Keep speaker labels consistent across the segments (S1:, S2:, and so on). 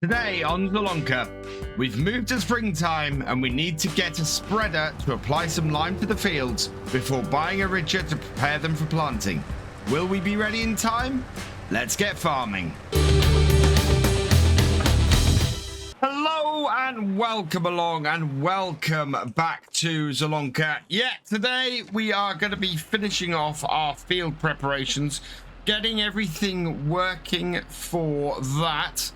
S1: Today on Zielonka, we've moved to springtime and we need to get a spreader to apply some lime to the fields before buying a ridger to prepare them for planting. Will we be ready in time? Let's get farming. Hello and welcome along and welcome back to Zielonka. Yeah, today we are going to be finishing off our field preparations, getting everything working for that.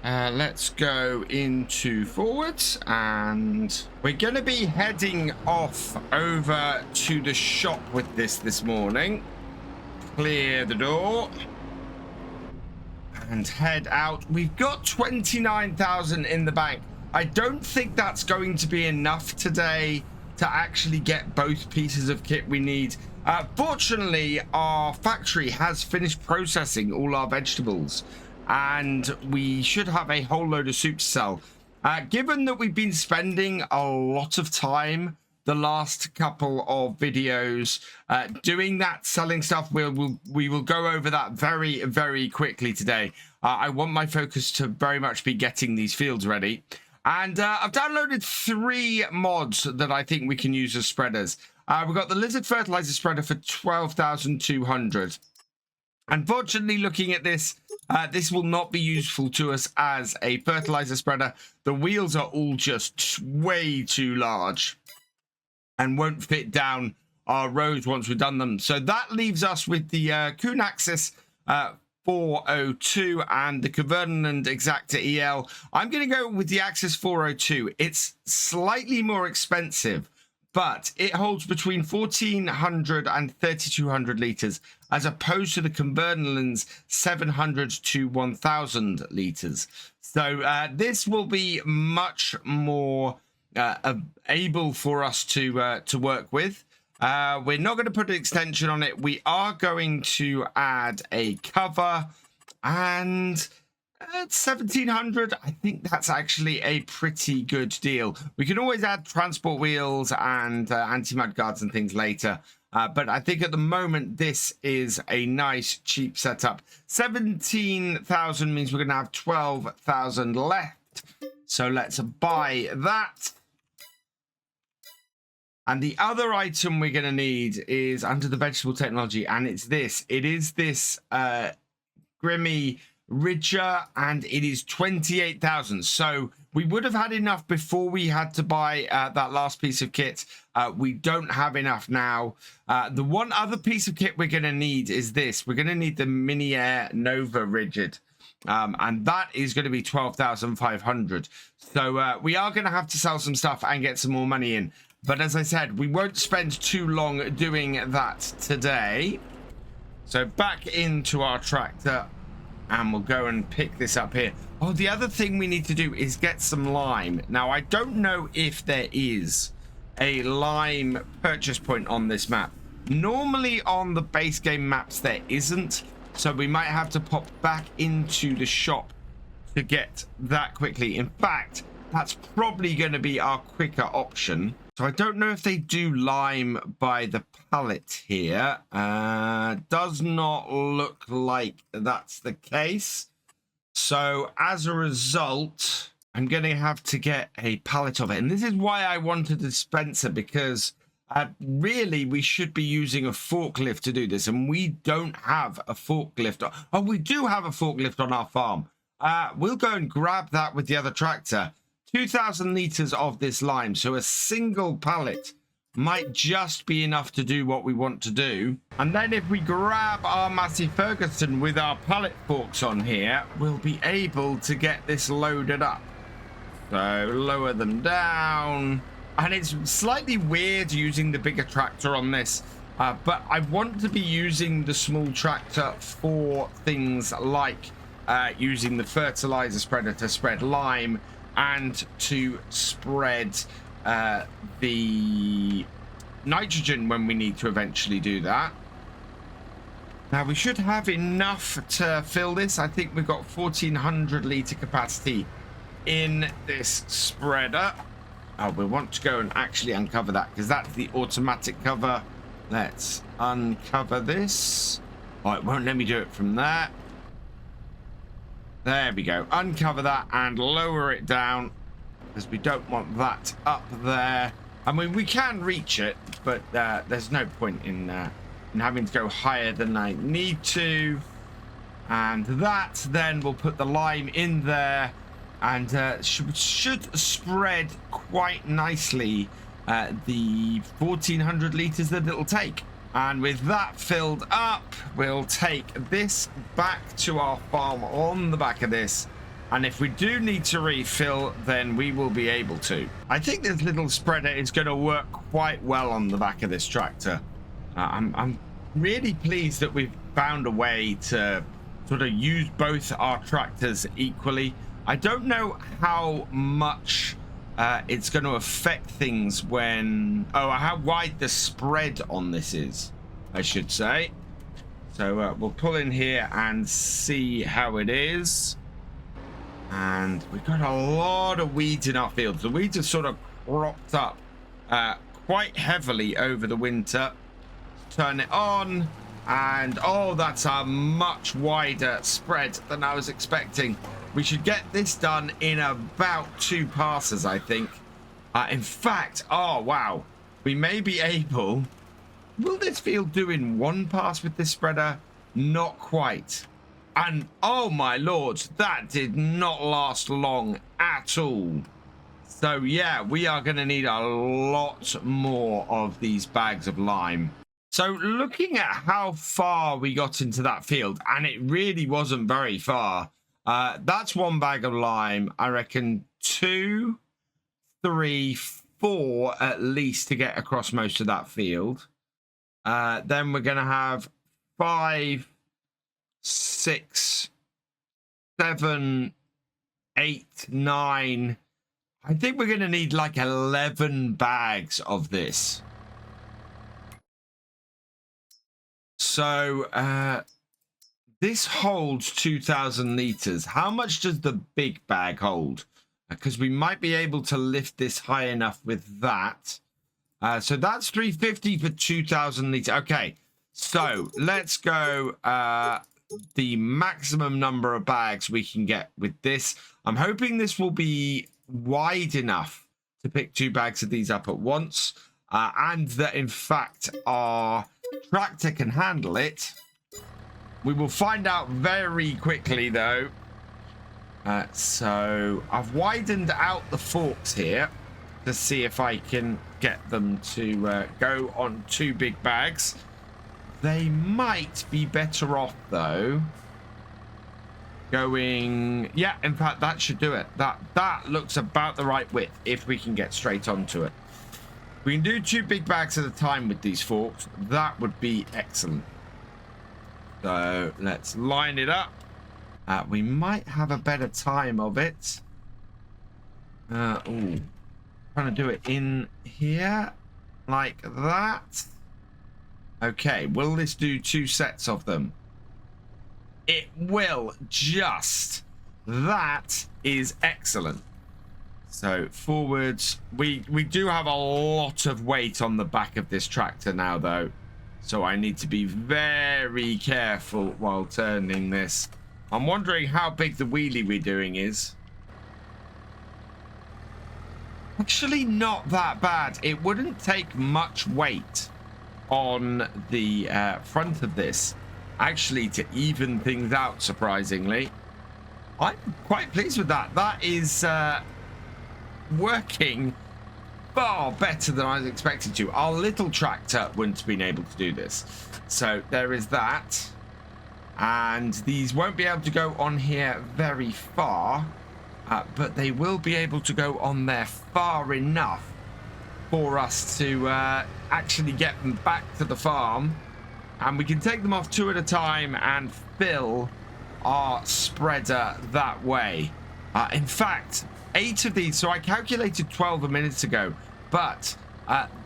S1: Let's go into forwards and we're going to be heading off over to the shop with this morning. Clear the door and head out. We've got 29,000 in the bank. I don't think that's going to be enough today to actually get both pieces of kit we need. Fortunately, our factory has finished processing all our vegetables, and we should have a whole load of soup to sell. Given that we've been spending a lot of time the last couple of videos doing that, selling stuff, we will go over that very, very quickly today. I want my focus to very much be getting these fields ready. And I've downloaded 3 mods that I think we can use as spreaders. We've got the lizard fertilizer spreader for 12,200. Unfortunately, looking at this, this will not be useful to us as a fertilizer spreader. The wheels are all just way too large and won't fit down our rows once we've done them. So that leaves us with the Kuhn Axis 402 and the Convernon Exacta EL. I'm going to go with the Axis 402. It's slightly more expensive, but it holds between 1,400 and 3,200 litres, as opposed to the Convernolin's 700 to 1,000 litres. So this will be much more able for us to work with. We're not going to put an extension on it. We are going to add a cover, and at 1,700, I think that's actually a pretty good deal. We can always add transport wheels and anti-mud guards and things later. But I think at the moment, this is a nice, cheap setup. 17,000 means we're going to have 12,000 left. So let's buy that. And the other item we're going to need is under the vegetable technology, and it's this. It is this Grimmy Ridger, and it is 28,000. So we would have had enough before we had to buy that last piece of kit. We don't have enough now. The one other piece of kit we're going to need is this. We're going to need the Mini Air Nova Rigid, and that is going to be 12,500. So we are going to have to sell some stuff and get some more money in. But as I said, we won't spend too long doing that today. So back into our tractor, and we'll go and pick this up here. Oh, the other thing we need to do is get some lime. Now, I don't know if there is a lime purchase point on this map. Normally on the base game maps, there isn't. So we might have to pop back into the shop to get that quickly. In fact, that's probably going to be our quicker option. So I don't know if they do lime by the pallet here. Does not look like that's the case. So as a result, I'm going to have to get a pallet of it. And this is why I wanted a dispenser, because really we should be using a forklift to do this. And we don't have a forklift. Oh, we do have a forklift on our farm. We'll go and grab that with the other tractor. 2,000 litres of this lime, so a single pallet might just be enough to do what we want to do. And then if we grab our Massey Ferguson with our pallet forks on here, we'll be able to get this loaded up. So lower them down. And it's slightly weird using the bigger tractor on this, but I want to be using the small tractor for things like using the fertilizer spreader to spread lime, and to spread the nitrogen when we need to eventually do that. Now we should have enough to fill this. I think we've got 1,400 litre capacity in this spreader. We want to go and actually uncover that, because that's the automatic cover. Let's uncover this. Oh, it won't let me do it from there. There we go. Uncover that and lower it down, because we don't want that up there. I mean, we can reach it, but there's no point in having to go higher than I need to. And that then will put the lime in there, and should spread quite nicely the 1400 liters that it'll take. And with that filled up, we'll take this back to our farm on the back of this. And if we do need to refill, then we will be able to. I think this little spreader is going to work quite well on the back of this tractor. I'm really pleased that we've found a way to sort of use both our tractors equally. I don't know how much it's going to affect things when... Oh, how wide the spread on this is, I should say. So we'll pull in here and see how it is. And we've got a lot of weeds in our fields. The weeds have sort of cropped up quite heavily over the winter. Turn it on, and oh, that's a much wider spread than I was expecting. We should get this done in about 2 passes, I think. In fact, oh wow, we may be able... Will this field do in 1 pass with this spreader? Not quite. And oh my lord, that did not last long at all. So yeah, we are going to need a lot more of these bags of lime. So looking at how far we got into that field, and it really wasn't very far. That's 1 bag of lime. I reckon 2, 3, 4 at least to get across most of that field. Then we're going to have 5, 6, 7, 8, 9. I think we're going to need like 11 bags of this. So this holds 2,000 liters. How much does the big bag hold? Because we might be able to lift this high enough with that. So that's 350 for 2,000 liters. Okay, so let's go the maximum number of bags we can get with this. I'm hoping this will be wide enough to pick 2 bags of these up at once, and that in fact our tractor can handle it. We will find out very quickly though. So I've widened out the forks here to see if I can get them to go on 2 big bags. They might be better off though going... Yeah, in fact that should do it. That looks about the right width if we can get straight onto it. We can do 2 big bags at a time with these forks. That would be excellent. So let's line it up. We might have a better time of it. Ooh. Trying to do it in here like that. Okay, will this do 2 sets of them? It will just. That is excellent. So forwards, we do have a lot of weight on the back of this tractor now though, so I need to be very careful while turning this. I'm wondering how big the wheelie we're doing is. Actually not that bad. It wouldn't take much weight on the front of this actually to even things out, surprisingly. I'm quite pleased with that. That is working far better than I was expected to. Our little tractor wouldn't have been able to do this. So there is that. And these won't be able to go on here very far, but they will be able to go on there far enough for us to actually get them back to the farm. And we can take them off 2 at a time and fill our spreader that way. In fact, 8 of these, so I calculated 12 a minute ago, but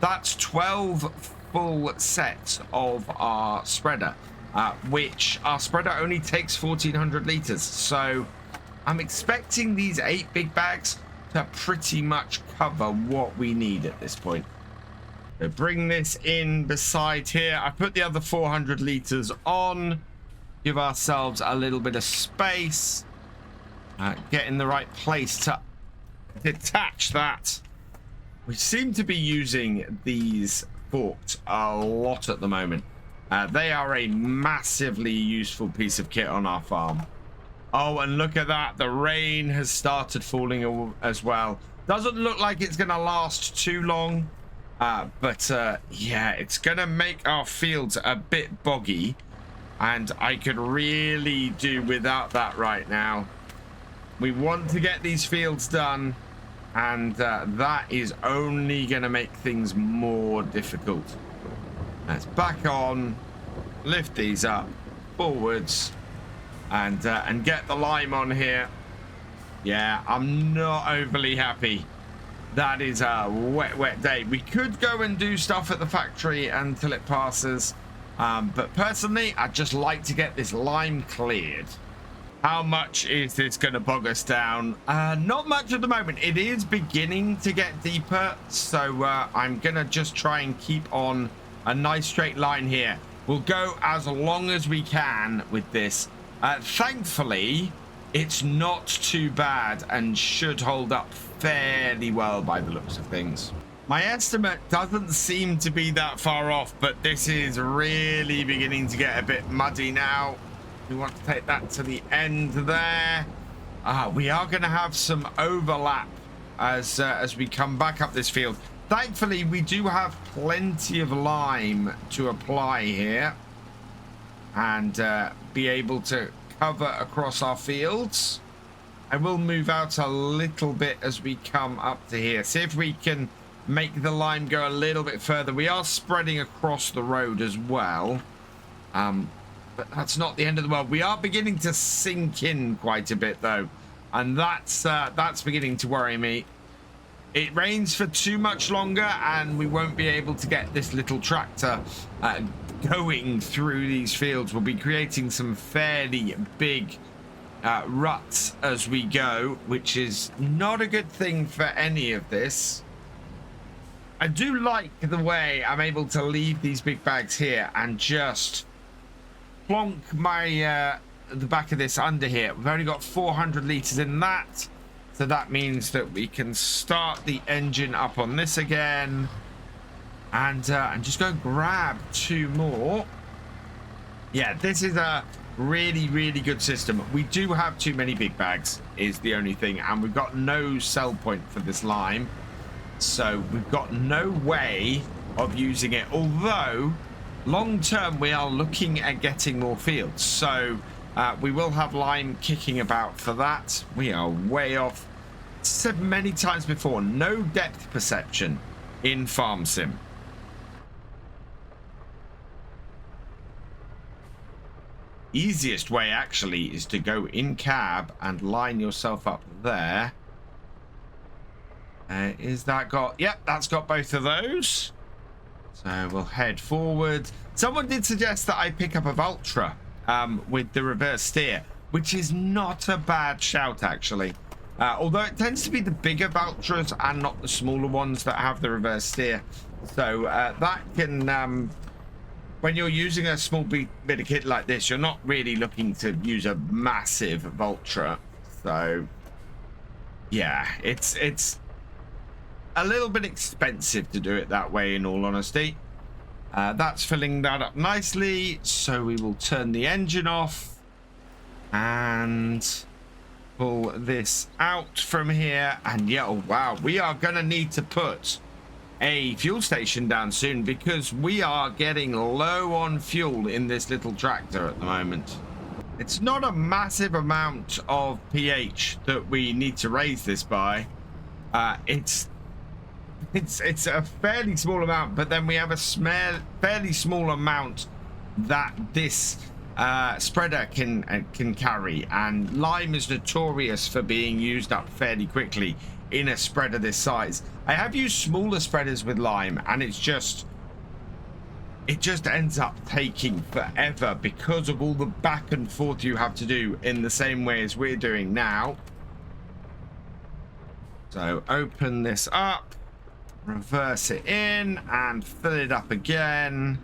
S1: that's 12 full sets of our spreader, which our spreader only takes 1,400 liters. So I'm expecting these 8 big bags to pretty much cover what we need at this point. So bring this in beside here. I put the other 400 liters on, give ourselves a little bit of space. Get in the right place to detach that. We seem to be using these forks a lot at the moment. They are a massively useful piece of kit on our farm. Oh, and look at that. The rain has started falling as well. Doesn't look like it's going to last too long. But yeah, it's going to make our fields a bit boggy. And I could really do without that right now. We want to get these fields done. And that is only going to make things more difficult. Let's back on, lift these up, forwards, and get the lime on here. Yeah, I'm not overly happy. That is a wet day. We could go and do stuff at the factory until it passes. But personally, I'd just like to get this lime cleared. How much is this going to bog us down? Not much at the moment. It is beginning to get deeper. So I'm going to just try and keep on a nice straight line here. We'll go as long as we can with this. Thankfully, it's not too bad and should hold up fairly well by the looks of things. My estimate doesn't seem to be that far off, but this is really beginning to get a bit muddy now. We want to take that to the end there. We are going to have some overlap as we come back up this field. Thankfully, we do have plenty of lime to apply here and be able to cover across our fields. I will move out a little bit as we come up to here. See if we can make the lime go a little bit further. We are spreading across the road as well. But that's not the end of the world. We are beginning to sink in quite a bit, though. And that's beginning to worry me. It rains for too much longer, and we won't be able to get this little tractor going through these fields. We'll be creating some fairly big ruts as we go, which is not a good thing for any of this. I do like the way I'm able to leave these big bags here and just plonk my the back of this under here. We've only got 400 liters in that, so that means that we can start the engine up on this again and just go grab 2 more. Yeah, this is a really good system. We do have too many big bags is the only thing, and we've got no sell point for this lime, so we've got no way of using it, although long term we are looking at getting more fields, so we will have lime kicking about for that. We are way off. Said many times before, no depth perception in farm sim. Easiest way actually is to go in cab and line yourself up there. Is that got, yep, that's got both of those. So we'll head forward. Someone did suggest that I pick up a Valtra with the reverse steer, which is not a bad shout actually. Although it tends to be the bigger Valtras and not the smaller ones that have the reverse steer. So that can, when you're using a small bit of kit like this, you're not really looking to use a massive Valtra. So yeah, it's a little bit expensive to do it that way, in all honesty. That's filling that up nicely, so we will turn the engine off and pull this out from here. And yeah, oh wow, we are gonna need to put a fuel station down soon because we are getting low on fuel in this little tractor at the moment. It's not a massive amount of pH that we need to raise this by. It's a fairly small amount, but then we have a fairly small amount that this spreader can carry, and lime is notorious for being used up fairly quickly in a spreader this size. I have used smaller spreaders with lime, and it just ends up taking forever because of all the back and forth you have to do in the same way as we're doing now. So open this up, reverse it in and fill it up again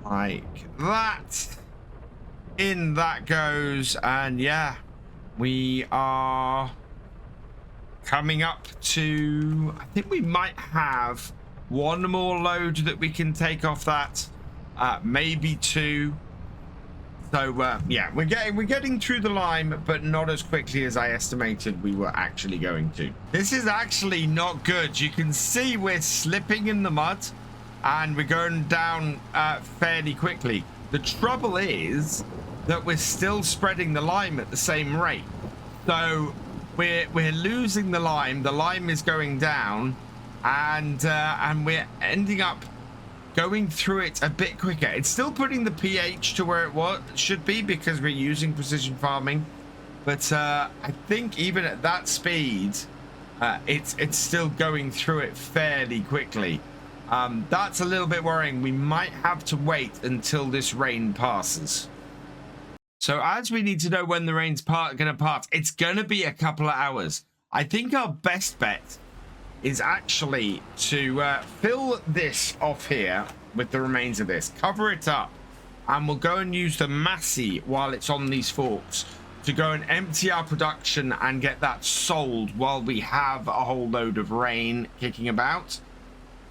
S1: like that. In that goes, and yeah, we are coming up to, I think we might have one more load that we can take off that, maybe two. So yeah, we're getting through the lime, but not as quickly as I estimated we were actually going to. This is actually not good. You can see we're slipping in the mud and we're going down fairly quickly. The trouble is that we're still spreading the lime at the same rate. So we're losing the lime. The lime is going down, and we're ending up going through it a bit quicker. It's still putting the pH to where it should be because we're using precision farming, but I think even at that speed, it's still going through it fairly quickly. That's a little bit worrying. We might have to wait until this rain passes. So as we need to know when the rain's going to pass, it's going to be a couple of hours. I think our best bet is actually to fill this off here with the remains of this, cover it up, and we'll go and use the Massey while it's on these forks to go and empty our production and get that sold while we have a whole load of rain kicking about.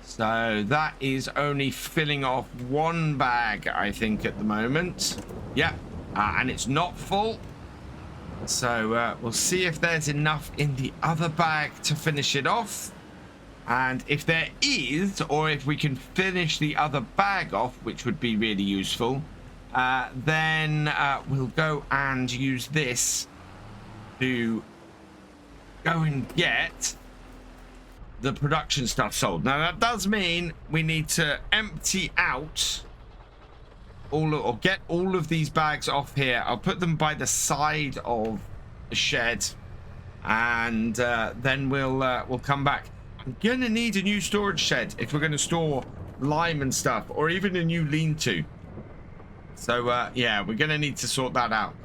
S1: So that is only filling off one bag, I think, at the moment. Yeah, and it's not full. So we'll see if there's enough in the other bag to finish it off. And if there is, or if we can finish the other bag off, which would be really useful, then we'll go and use this to go and get the production stuff sold. Now that does mean we need to empty out or get all of these bags off here. I'll put them by the side of the shed, and then we'll come back. I'm gonna need a new storage shed if we're gonna store lime and stuff, or even a new lean-to. So yeah, we're gonna need to sort that out.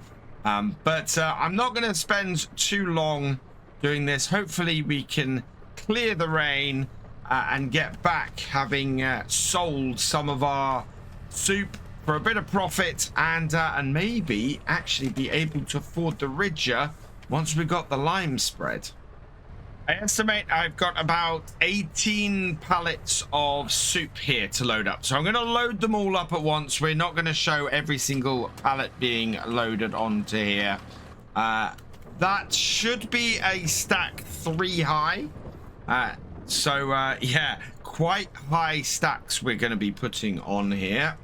S1: But I'm not gonna spend too long doing this. Hopefully we can clear the rain and get back having sold some of our soup for a bit of profit, and maybe actually be able to afford the ridger once we got the lime spread. I estimate I've got about 18 pallets of soup here to load up. So I'm going to load them all up at once. We're not going to show every single pallet being loaded onto here. That should be a stack 3 high. Yeah, quite high stacks we're going to be putting on here.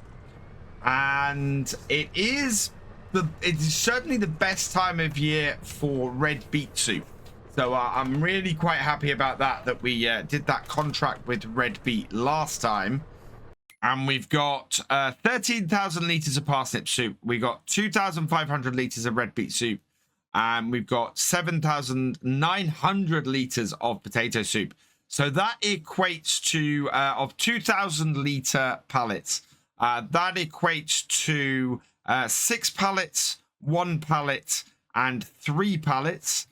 S1: And it is certainly the best time of year for red beet soup. So I'm really quite happy about that we did that contract with red beet last time. And we've got 13,000 litres of parsnip soup. We got 2,500 litres of red beet soup. And we've got 7,900 litres of potato soup. So that equates to, of 2,000 litre pallets, that equates to 6 pallets, 1 pallet, and 3 pallets.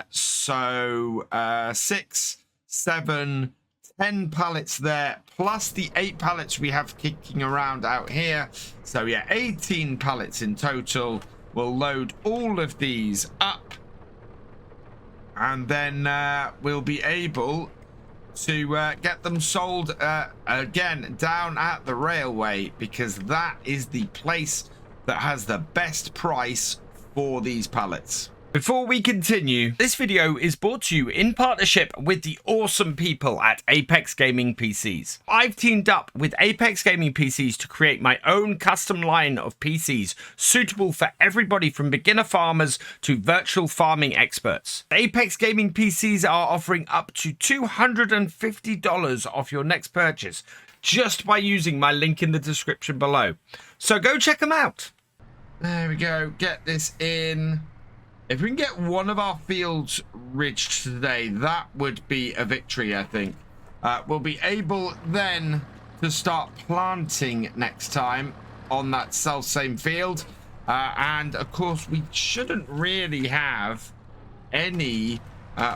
S1: So 6, 7, 10 pallets there, plus the 8 pallets we have kicking around out here. So yeah, 18 pallets in total. We'll load all of these up, and then we'll be able to get them sold again down at the railway, because that is the place that has the best price for these pallets. Before we continue, this video is brought to you in partnership with the awesome people at Apex Gaming PCs. I've teamed up with Apex Gaming PCs to create my own custom line of PCs suitable for everybody from beginner farmers to virtual farming experts. Apex Gaming PCs are offering up to $250 off your next purchase just by using my link in the description below. So go check them out. There we go. Get this in. If we can get one of our fields ridged today, that would be a victory, I think. We'll be able then to start planting next time on that self-same field. And, of course, we shouldn't really have any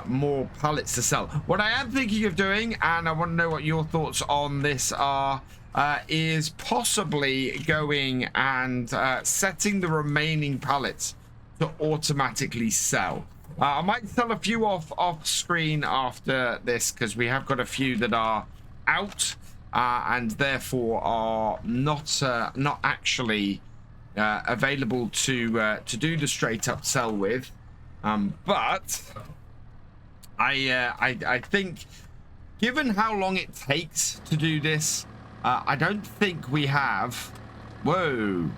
S1: more pallets to sell. What I am thinking of doing, and I want to know what your thoughts on this are, is possibly going and setting the remaining pallets to automatically sell. I might sell a few off screen after this, because we have got a few that are out and therefore are not actually available to do the straight up sell with. But I think, given how long it takes to do this, I don't think we have. Whoa!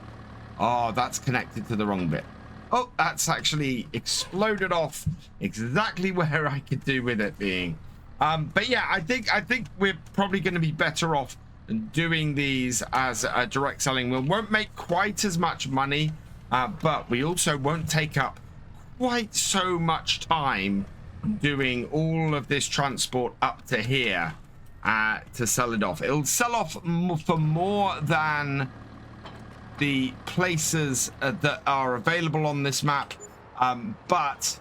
S1: Oh, that's connected to the wrong bit. Oh, that's actually exploded off exactly where I could do with it being. But yeah, I think we're probably going to be better off doing these as a direct selling. We won't make quite as much money, but we also won't take up quite so much time doing all of this transport up to here to sell it off. It'll sell off for more than the places that are available on this map, but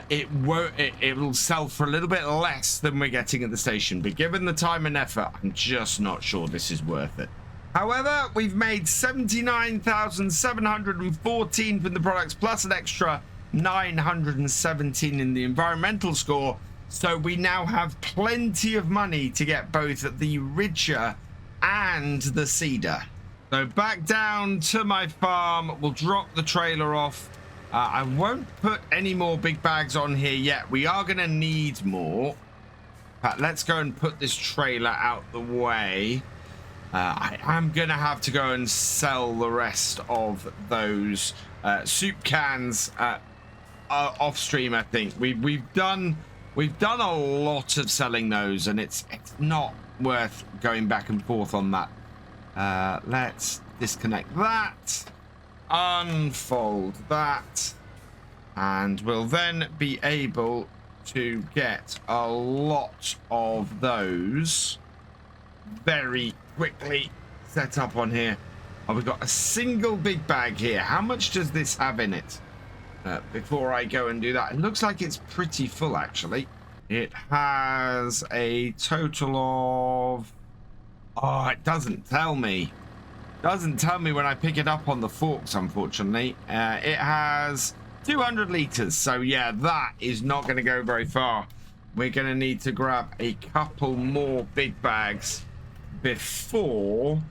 S1: it will sell for a little bit less than we're getting at the station. But given the time and effort, I'm just not sure this is worth it. However, we've made 79,714 from the products, plus an extra 917 in the environmental score, so we now have plenty of money to get both the Ridger and the Cedar. So back down to my farm, we'll drop the trailer off. I won't put any more big bags on here yet. We are going to need more. Let's go and put this trailer out the way. I am going to have to go and sell the rest of those soup cans off stream. I think we've done a lot of selling those, and it's not worth going back and forth on that. Let's disconnect that, unfold that, and we'll then be able to get a lot of those very quickly set up on here. Oh, we've got a single big bag here. How much does this have in it? Before I go and do that, it looks like it's pretty full, actually. It has a total of... Oh, it doesn't tell me. Doesn't tell me when I pick it up on the forks, unfortunately. It has 200 liters, so yeah, that is not going to go very far. We're going to need to grab a couple more big bags before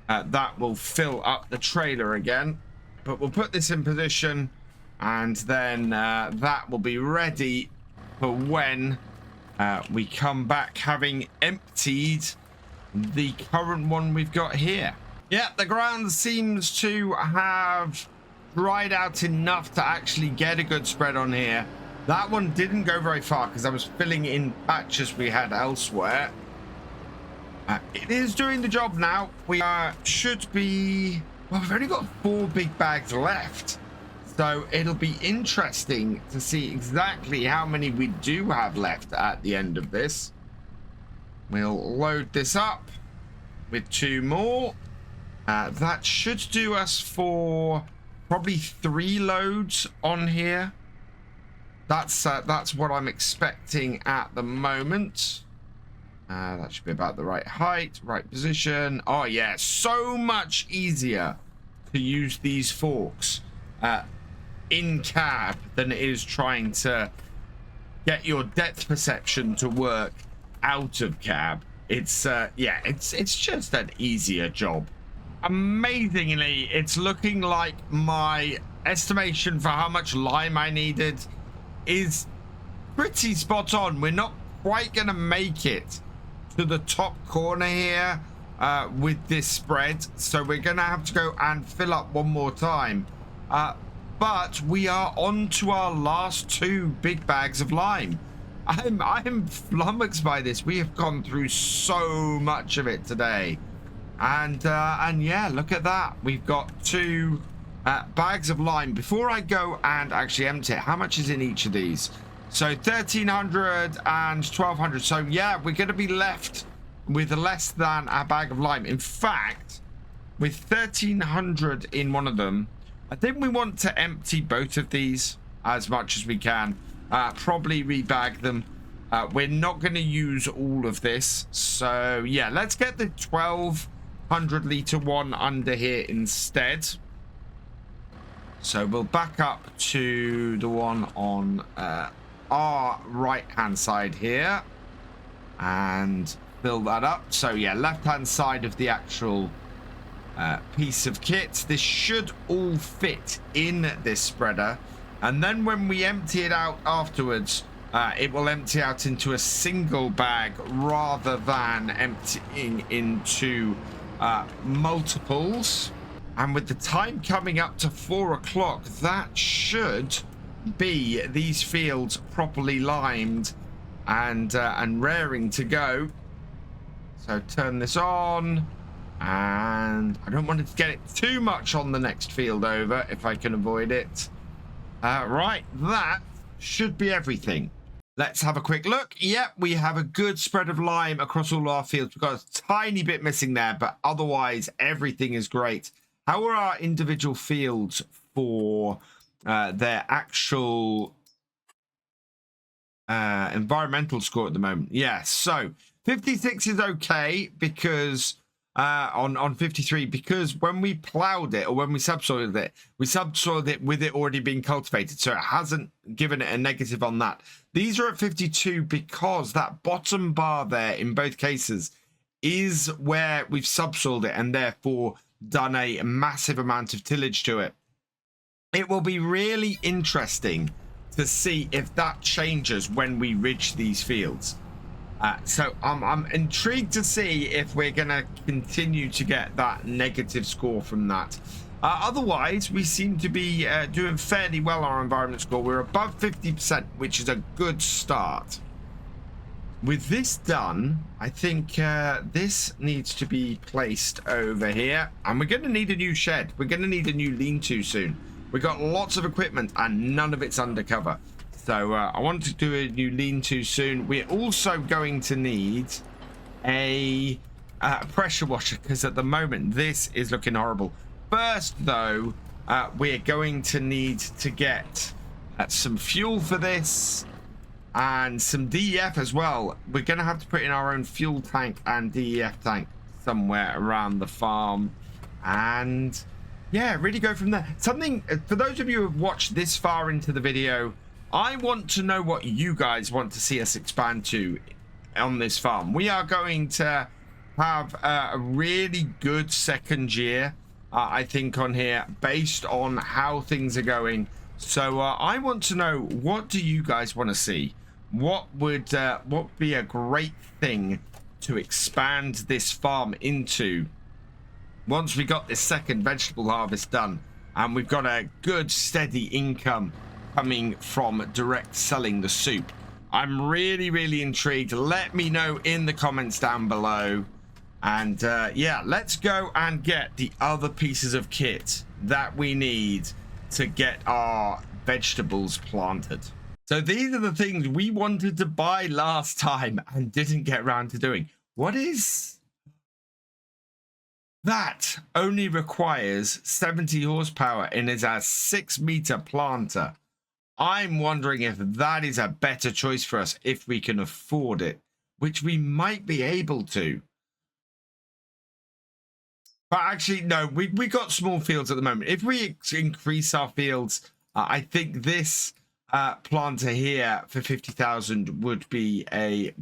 S1: that will fill up the trailer again. But we'll put this in position, and then that will be ready for when we come back, having emptied the current one we've got here. Yeah, the ground seems to have dried out enough to actually get a good spread on here. That one didn't go very far because I was filling in patches we had elsewhere. It is doing the job now. We should be... Well, we've only got 4 big bags left. So it'll be interesting to see exactly how many we do have left at the end of this. We'll load this up with 2 more. That should do us for probably 3 loads on here. That's what I'm expecting at the moment. That should be about the right height, right position. Oh yeah, so much easier to use these forks in cab than it is trying to get your depth perception to work out of cab. It's yeah, it's just an easier job. Amazingly, it's looking like my estimation for how much lime I needed is pretty spot on. We're not quite gonna make it to the top corner here with this spread, so we're gonna have to go and fill up one more time, but we are on to our last 2 big bags of lime. I'm flummoxed by this. We have gone through so much of it today, and yeah, look at that. We've got 2 bags of lime. Before I go and actually empty it, how much is in each of these? So 1,300 and 1,200. So yeah, we're going to be left with less than a bag of lime. In fact, with 1,300 in one of them, I think we want to empty both of these as much as we can. Probably rebag them. We're not going to use all of this. So yeah, let's get the 1,200 liter one under here instead. So we'll back up to the one on our right-hand side here and fill that up. So yeah, left-hand side of the actual piece of kit. This should all fit in this spreader. And then when we empty it out afterwards, it will empty out into a single bag rather than emptying into multiples. And with the time coming up to 4 o'clock, that should be these fields properly limed and raring to go. So turn this on, and I don't want to get it too much on the next field over if I can avoid it. Right, that should be everything. Let's have a quick look. Yep, we have a good spread of lime across all our fields. We've got a tiny bit missing there, but otherwise everything is great. How are our individual fields for their actual environmental score at the moment? Yeah, so 56 is okay because on 53, because when we plowed it or when we subsoiled it with it already being cultivated, so it hasn't given it a negative on that. These are at 52 because that bottom bar there in both cases is where we've subsoiled it and therefore done a massive amount of tillage to it. It will be really interesting to see if that changes when we ridge these fields. So I'm intrigued to see if we're going to continue to get that negative score from that. Otherwise, we seem to be doing fairly well on our environment score. We're above 50%, which is a good start. With this done, I think this needs to be placed over here. And we're going to need a new shed. We're going to need a new lean-to soon. We've got lots of equipment and none of it's undercover. So I want to do a new lean-to soon. We're also going to need a pressure washer because at the moment this is looking horrible. First, though, we're going to need to get some fuel for this. And some DEF as well. We're going to have to put in our own fuel tank and DEF tank somewhere around the farm. And yeah, really go from there. Something, for those of you who have watched this far into the video, I want to know what you guys want to see us expand to on this farm. We are going to have a really good second year, I think, on here based on how things are going. So I want to know, what do you guys want to see? What would be a great thing to expand this farm into once we got this second vegetable harvest done and we've got a good steady income coming from direct selling the soup? I'm really intrigued. Let me know in the comments down below. And yeah, let's go and get the other pieces of kit that we need to get our vegetables planted. So these are the things we wanted to buy last time and didn't get around to doing. What is that? Only requires 70 horsepower and is a 6-meter planter. I'm wondering if that is a better choice for us if we can afford it, which we might be able to. But actually, no, we got small fields at the moment. If we increase our fields, I think this planter here for 50,000 would be a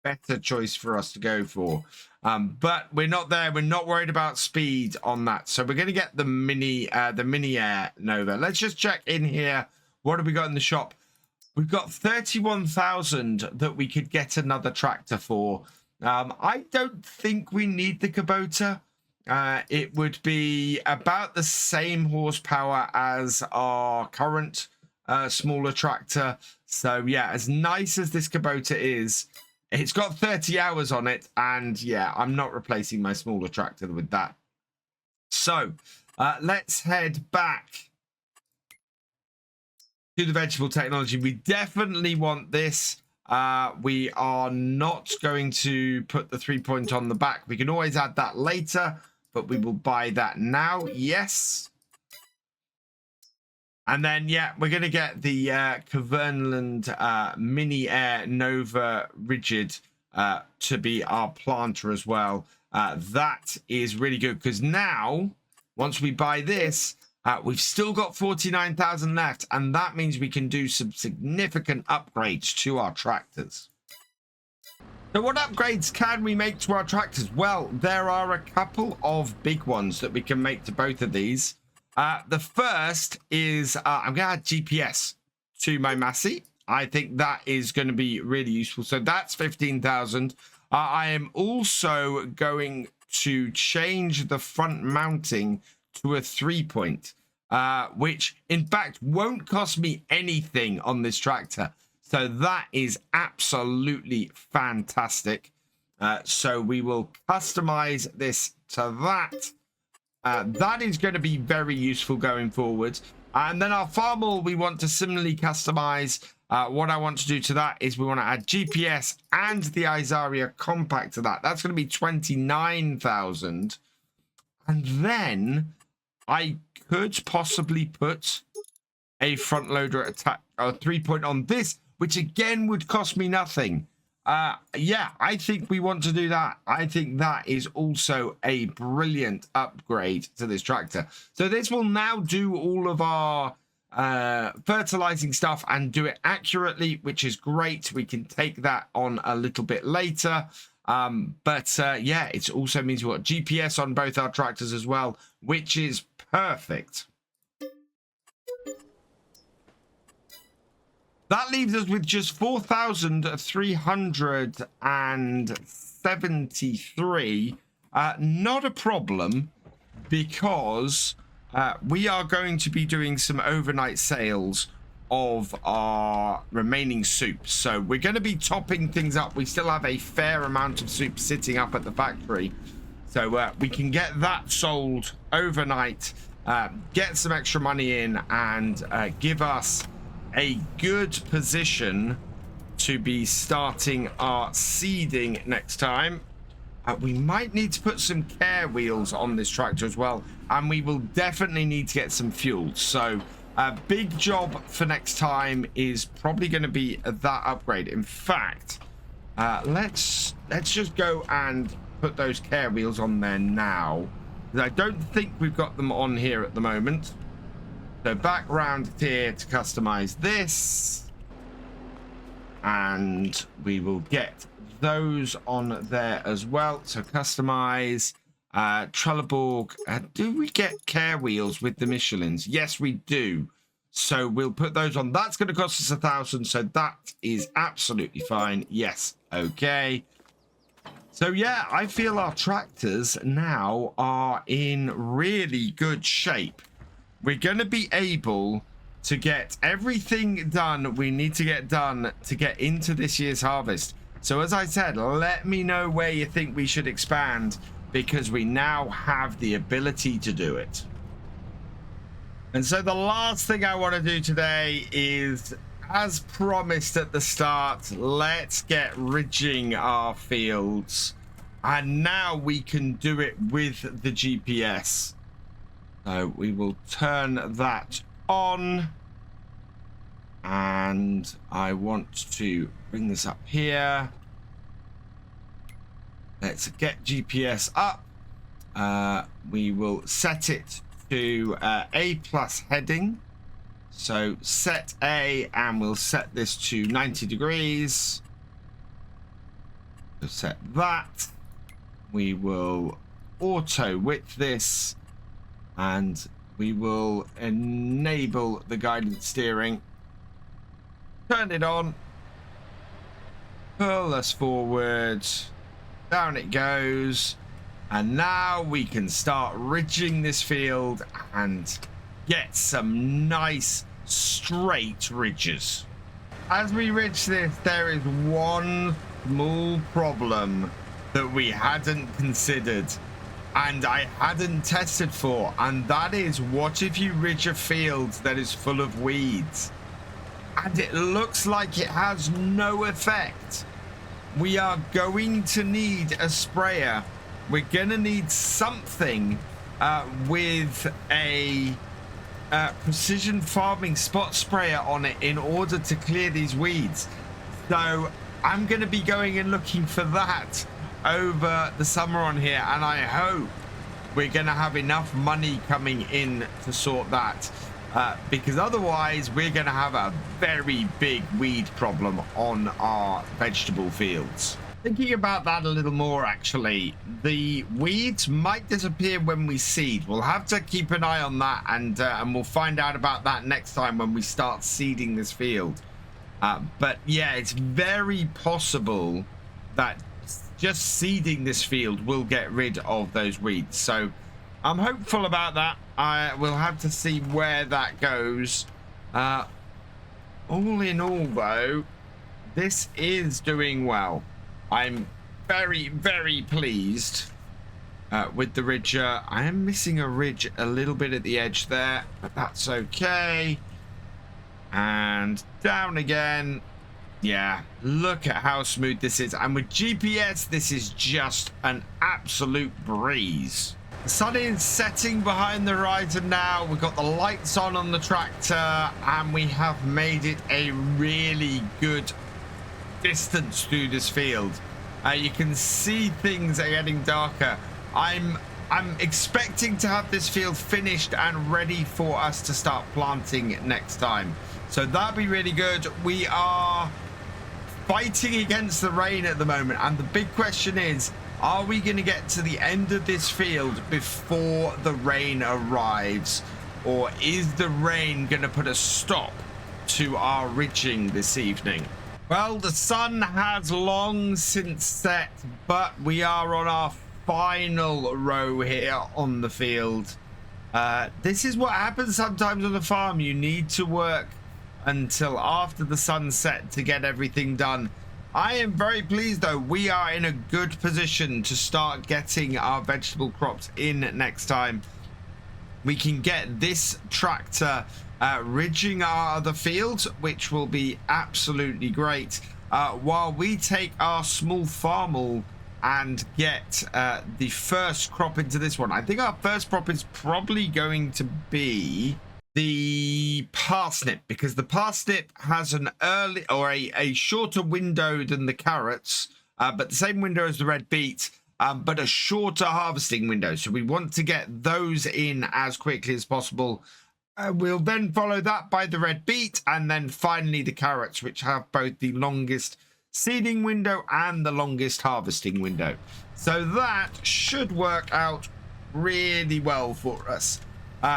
S1: better choice for us to go for. But we're not there. We're not worried about speed on that. So we're going to get the mini air Nova. Let's just check in here. What have we got in the shop? We've got 31,000 that we could get another tractor for. I don't think we need the Kubota. It would be about the same horsepower as our current smaller tractor. So yeah, as nice as this Kubota is, it's got 30 hours on it, and yeah, I'm not replacing my smaller tractor with that. So let's head back to the vegetable technology. We definitely want this. We are not going to put the 3-point on the back. We can always add that later, but we will buy that now. Yes. And then, yeah, we're going to get the Caverneland Mini Air Nova Rigid to be our planter as well. That is really good because now, once we buy this, We've still got 49,000 left, and that means we can do some significant upgrades to our tractors. So what upgrades can we make to our tractors? Well, there are a couple of big ones that we can make to both of these. The first is I'm going to add GPS to my Massey. I think that is going to be really useful. So that's 15,000. I am also going to change the front mounting to a 3-point, which in fact won't cost me anything on this tractor. So that is absolutely fantastic. So we will customize this to that. That is going to be very useful going forward. And then our farm wall we want to similarly customize. What I want to do to that is we want to add GPS and the Isaria compact to that. That's going to be 29,000. And then I could possibly put a front loader attack or 3-point on this, which again would cost me nothing. Yeah, I think we want to do that. I think that is also a brilliant upgrade to this tractor. So this will now do all of our fertilizing stuff and do it accurately, which is great. We can take that on a little bit later. Yeah, it also means we've got GPS on both our tractors as well, which is perfect. That leaves us with just 4,373. Not a problem, because we are going to be doing some overnight sales of our remaining soup. So we're going to be topping things up. We still have a fair amount of soup sitting up at the factory. So we can get that sold overnight, get some extra money in, and give us a good position to be starting our seeding next time. We might need to put some care wheels on this tractor as well, and we will definitely need to get some fuel. So a big job for next time is probably going to be that upgrade. In fact, let's just go and put those care wheels on there now. I don't think we've got them on here at the moment. So back round here to customize this, and we will get those on there as well. So customize Trelleborg. Do we get care wheels with the Michelins? Yes, we do. So we'll put those on. That's going to cost us 1,000. So that is absolutely fine. Yes. Okay. So yeah, I feel our tractors now are in really good shape. We're going to be able to get everything done we need to get done to get into this year's harvest. So as I said, let me know where you think we should expand, because we now have the ability to do it. And so the last thing I want to do today is, as promised at the start, let's get ridging our fields. And now we can do it with the GPS. So we will turn that on, and I want to bring this up here. Let's get GPS up. We will set it to A+ heading. So set A, and we'll set this to 90 degrees. So set that. We will auto width this, and we will enable the guidance steering. Turn it on. Pull us forward. Down it goes. And now we can start ridging this field and get some nice straight ridges. As we ridge this, there is one small problem that we hadn't considered and I hadn't tested for, and that is, what if you ridge a field that is full of weeds and it looks like it has no effect? We are going to need a sprayer. We're going to need something with a precision farming spot sprayer on it in order to clear these weeds. So I'm going to be going and looking for that over the summer on here, and I hope we're going to have enough money coming in to sort that. Because otherwise we're going to have a very big weed problem on our vegetable fields. Thinking about that a little more, actually, the weeds might disappear when we seed. We'll have to keep an eye on that, and we'll find out about that next time when we start seeding this field. But yeah, it's very possible that just seeding this field will get rid of those weeds. So I'm hopeful about that. We'll have to see where that goes. All in all, though, this is doing well. I'm very, very pleased with the ridger. I am missing a ridge a little bit at the edge there, but that's okay. And down again. Yeah, look at how smooth this is. And with GPS, this is just an absolute breeze. The sun is setting behind the horizon now. We've got the lights on the tractor, and we have made it a really good distance through this field. You can see things are getting darker. I'm expecting to have this field finished and ready for us to start planting next time. So that'd be really good. We are fighting against the rain at the moment, and the big question is, are we going to get to the end of this field before the rain arrives, or is the rain going to put a stop to our ridging this evening? Well, the sun has long since set, but we are on our final row here on the field. This is what happens sometimes on the farm. You need to work until after the sunset to get everything done. I am very pleased, though. We are in a good position to start getting our vegetable crops in next time. We can get this tractor ridging our other fields, which will be absolutely great, while we take our small farmall and get the first crop into this one. I think our first crop is probably going to be the parsnip, because the parsnip has an early or a shorter window than the carrots, but the same window as the red beet, but a shorter harvesting window. So we want to get those in as quickly as possible. We'll then follow that by the red beet, and then finally the carrots, which have both the longest seeding window and the longest harvesting window. So that should work out really well for us.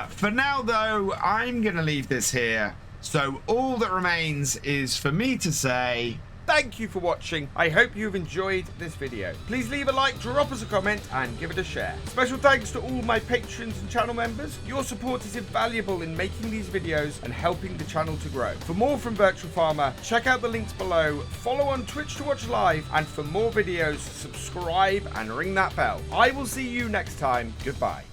S1: For now, though, I'm going to leave this here. So all that remains is for me to say
S2: thank you for watching. I hope you've enjoyed this video. Please leave a like, drop us a comment, and give it a share. Special thanks to all my patrons and channel members. Your support is invaluable in making these videos and helping the channel to grow. For more from Virtual Farmer, check out the links below, follow on Twitch to watch live, and for more videos, subscribe and ring that bell. I will see you next time. Goodbye.